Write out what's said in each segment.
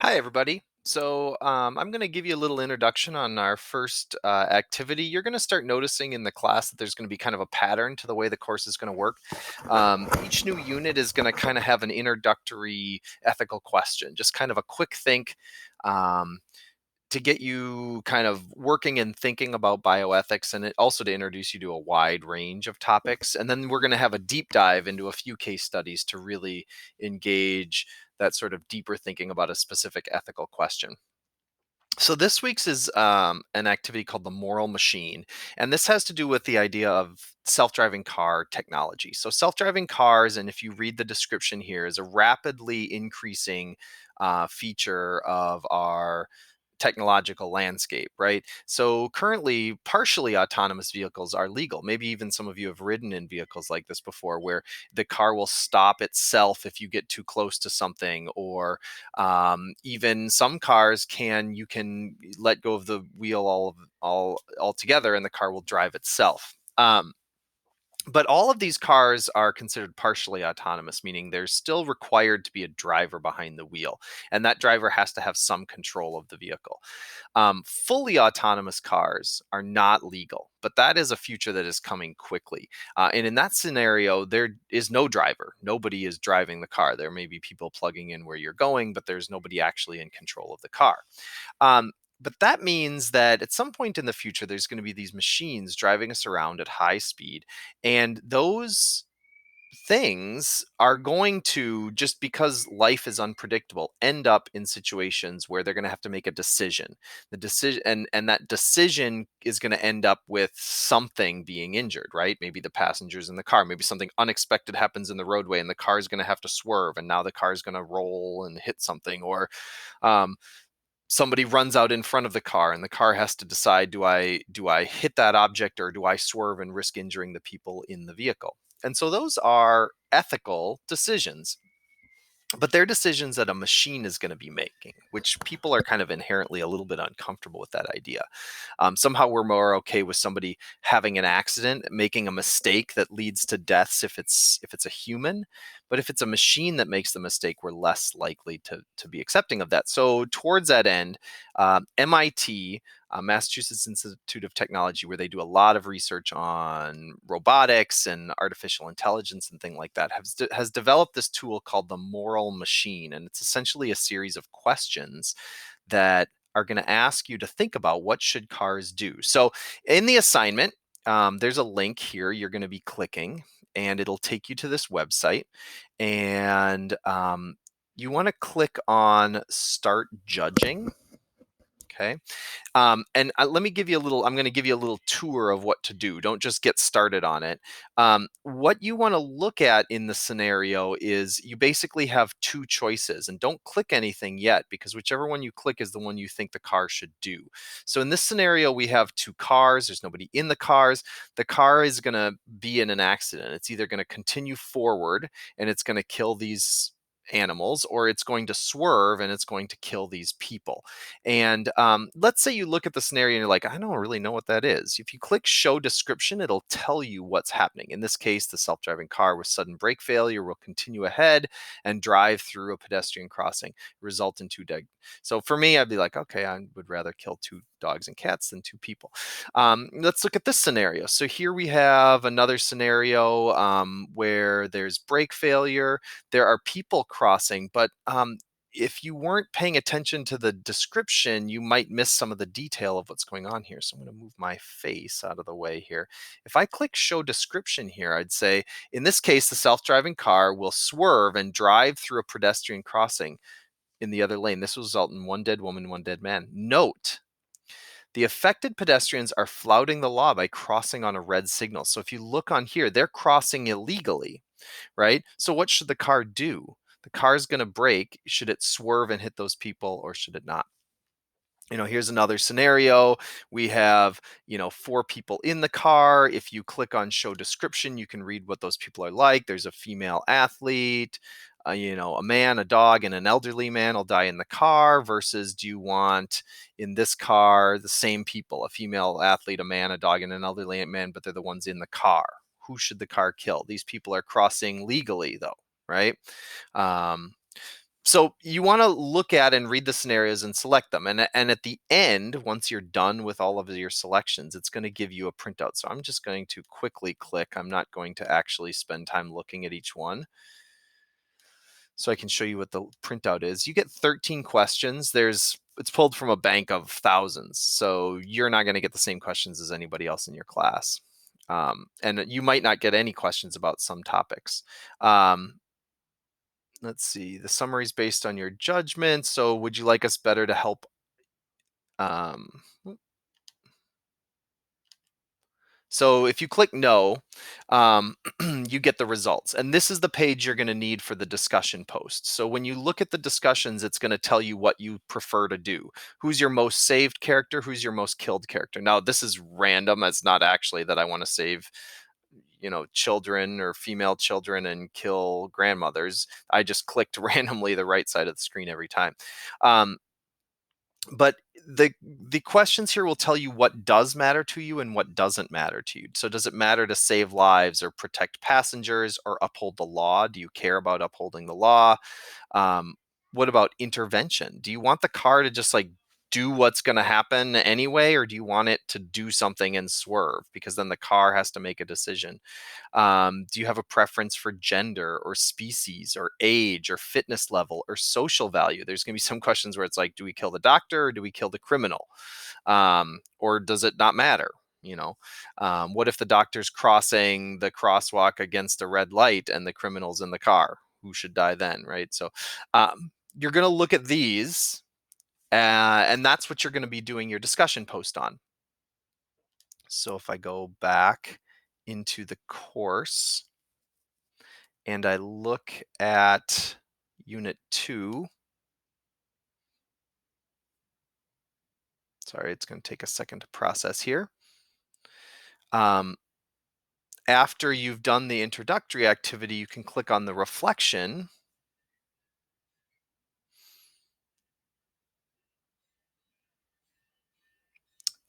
Hi, everybody. I'm going to give you a little introduction on our first activity. You're going to start noticing in the class that there's going to be kind of a pattern to the way the course is going to work. Each new unit is going to kind of have an introductory ethical question, just kind of a quick think um, to get you kind of working and thinking about bioethics, and also to introduce you to a wide range of topics. And then we're going to have a deep dive into a few case studies to really engage that sort of deeper thinking about a specific ethical question. So this week's is an activity called the moral machine, and this has to do with the idea of self-driving car technology. So self-driving cars, and if you read the description here, is a rapidly increasing feature of our technological landscape, right? So currently, partially autonomous vehicles are legal. Maybe even some of you have ridden in vehicles like this before, where the car will stop itself if you get too close to something, or even some cars you can let go of the wheel all altogether, and the car will drive itself. But all of these cars are considered partially autonomous, meaning there's still required to be a driver behind the wheel, and that driver has to have some control of the vehicle. Fully autonomous cars are not legal, but that is a future that is coming quickly. And in that scenario, there is no driver. Nobody is driving the car. There may be people plugging in where you're going, but there's nobody actually in control of the car. Um, but that means that at some point in the future, there's going to be these machines driving us around at high speed. And those things are going to, just because life is unpredictable, end up in situations where they're going to have to make a decision. The decision, and that decision is going to end up with something being injured, right? Maybe the passengers in the car, maybe something unexpected happens in the roadway and the car is going to have to swerve, and now the car is going to roll and hit something. Or um, somebody runs out in front of the car and the car has to decide, do I hit that object, or do I swerve and risk injuring the people in the vehicle? And so those are ethical decisions, but they're decisions that a machine is going to be making, which people are kind of inherently a little bit uncomfortable with that idea. Somehow we're more okay with somebody having an accident, making a mistake that leads to deaths if it's a human. But if it's a machine that makes the mistake, we're less likely to be accepting of that. So towards that end, MIT, Massachusetts Institute of Technology, where they do a lot of research on robotics and artificial intelligence and things like that, has developed this tool called the moral machine. And it's essentially a series of questions that are going to ask you to think about, what should cars do. So in the assignment, there's a link here you're going to be clicking, and it'll take you to this website. And you want to click on Start Judging. Okay. And let me give you a little, I'm going to give you a little tour of what to do. Don't just get started on it. What you want to look at in the scenario is you basically have two choices, and don't click anything yet, because whichever one you click is the one you think the car should do. So in this scenario, we have two cars. There's nobody in the cars. The car is going to be in an accident. It's either going to continue forward and it's going to kill these animals, or it's going to swerve and it's going to kill these people. And let's say you look at the scenario and you're like, I don't really know what that is. If you click show description, it'll tell you what's happening. In this case, the self-driving car with sudden brake failure will continue ahead and drive through a pedestrian crossing, result in two dead. So for me, I'd be like, okay, I would rather kill two dogs and cats than two people. Let's look at this scenario. So here we have another scenario where there's brake failure. There are people crossing, but if you weren't paying attention to the description, you might miss some of the detail of what's going on here. So I'm going to move my face out of the way here. If I click show description here, I'd say, in this case, the self-driving car will swerve and drive through a pedestrian crossing in the other lane. This will result in one dead woman, one dead man. Note, the affected pedestrians are flouting the law by crossing on a red signal. So if you look on here, they're crossing illegally, right? So what should the car do? The car is going to brake. Should it swerve and hit those people, or should it not? Here's another scenario. We have, four people in the car. If you click on show description, you can read what those people are like. There's a female athlete, a man, a dog, and an elderly man will die in the car. Versus, do you want in this car the same people, a female athlete, a man, a dog, and an elderly man, but they're the ones in the car? Who should the car kill? These people are crossing legally, though, right? Um, So you want to look at and read the scenarios and select them. And at the end, once you're done with all of your selections, it's going to give you a printout. So I'm just going to quickly click. I'm not going to actually spend time looking at each one. So I can show you what the printout is. You get 13 questions. It's pulled from a bank of thousands. So you're not going to get the same questions as anybody else in your class. And you might not get any questions about some topics. Let's see. The summary is based on your judgment. So would you like us better to help? Um, so if you click no, you get the results. And this is the page you're going to need for the discussion post. So when you look at the discussions, it's going to tell you what you prefer to do. Who's your most saved character? Who's your most killed character? Now, this is random. It's not actually that I want to save children or female children and kill grandmothers. I just clicked randomly the right side of the screen every time. But the questions here will tell you what does matter to you and what doesn't matter to you. So does it matter to save lives or protect passengers or uphold the law? Do you care about upholding the law? What about intervention? Do you want the car to just like do what's going to happen anyway, or do you want it to do something and swerve? Because then the car has to make a decision. Do you have a preference for gender or species or age or fitness level or social value? There's going to be some questions where it's like, do we kill the doctor or do we kill the criminal? Or does it not matter? What if the doctor's crossing the crosswalk against a red light and the criminal's in the car? Who should die then, right? So you're going to look at these, and that's what you're going to be doing your discussion post on. So if I go back into the course and I look at Unit 2, sorry, it's going to take a second to process here. After you've done the introductory activity, you can click on the reflection.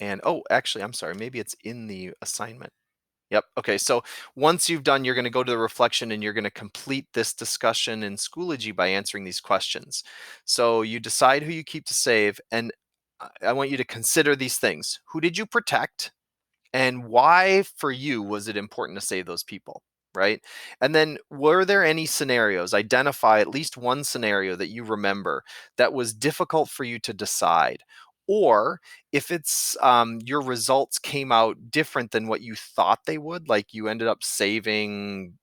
And, oh, actually, I'm sorry, maybe it's in the assignment. Yep. Okay. So once you've done, you're going to go to the reflection and you're going to complete this discussion in Schoology by answering these questions. So you decide who you keep to save, and I want you to consider these things. Who did you protect? And why for you was it important to save those people, right? And then were there any scenarios, identify at least one scenario that you remember that was difficult for you to decide? Or if it's your results came out different than what you thought they would, like you ended up saving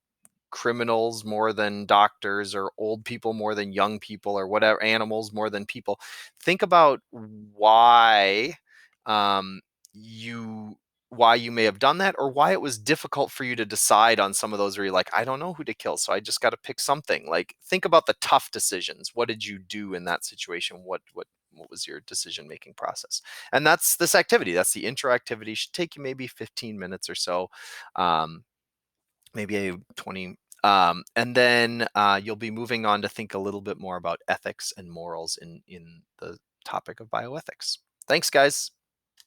criminals more than doctors or old people more than young people or whatever, animals more than people, think about um, you why you may have done that, or why it was difficult for you to decide on some of those where you're like, I don't know who to kill, so I just got to pick something. Like, think about the tough decisions. What did you do in that situation? What was your decision making process? And that's this activity. That's the intro activity. Should take you maybe 15 minutes or so. Maybe a 20. And then you'll be moving on to think a little bit more about ethics and morals in the topic of bioethics. Thanks, guys.